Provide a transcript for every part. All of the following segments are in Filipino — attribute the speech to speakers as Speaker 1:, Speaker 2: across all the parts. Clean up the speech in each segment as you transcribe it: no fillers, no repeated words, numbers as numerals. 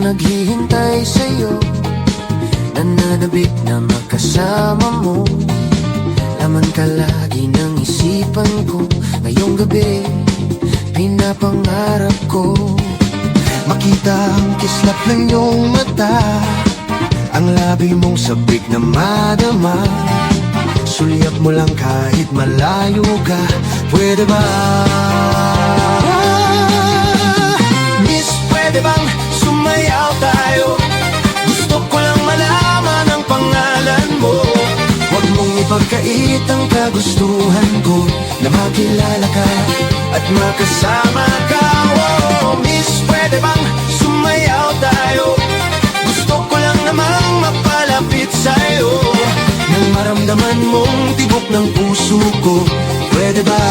Speaker 1: naghihintay sa'yo, nananabik na makasama mo. Laman ka lagi ng isipan ko. Ngayong gabi, pinapangarap ko makita ang kislap ng iyong mata, ang labi mong sabik na madama. Sulyap mo lang kahit malayo ka, pwede ba? Miss, pwede bang sumayaw tayo? Gusto ko lang malaman ang pangalan mo. Huwag mong ipagkait ang kagustuhan ko, na makilala ka at makasama ka. Oh, miss, pwede bang sumayaw tayo? Gusto ko lang namang mapalapit sa'yo, nang maramdaman mong tibok ng puso ko, pwede ba?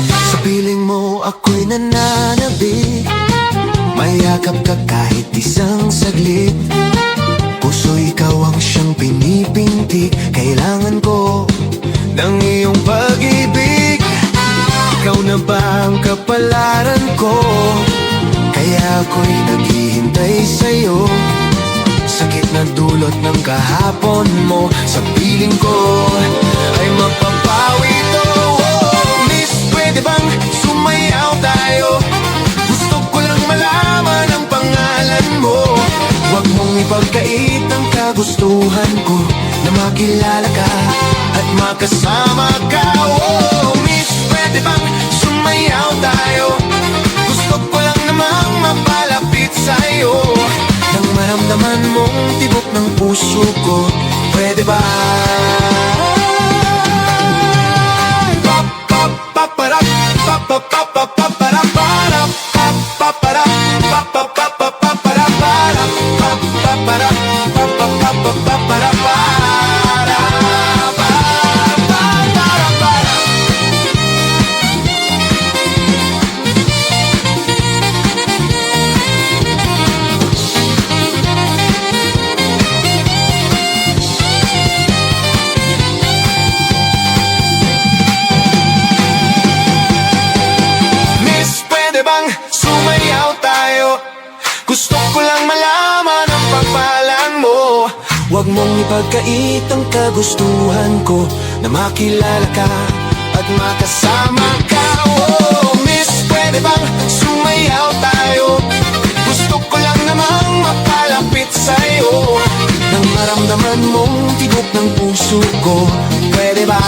Speaker 1: Sa piling mo ako'y nananabik, mayakap ka kahit isang saglit. Puso ikaw ang siyang pinipintik, kailangan ko ng iyong pag-ibig. Ikaw na ba ang kapalaran ko? Kaya ako'y naghihintay sa'yo. Sakit na dulot ng kahapon mo, sa piling ko ay mapapawi to. Oh, miss, pwede bang sumayaw tayo? Gusto ko lang malaman ang pangalan mo. Huwag mong ipagkait ang kagustuhan ko, na makilala ka at makasama ka. Oh, miss, pwede bang sumayaw tayo? Gusto ko lang namang mapalapit sa'yo, nang maramdaman mong tibok ng puso ko, pwede ba? Sumayaw tayo, gusto ko lang malaman ang pagpalan mo. Huwag mong ipagkait ang kagustuhan ko, na makilala ka at makasama ka. Oh, miss, pwede bang sumayaw tayo? Gusto ko lang namang mapalapit sa'yo, nang maramdaman mong tibok ng puso ko, pwede ba?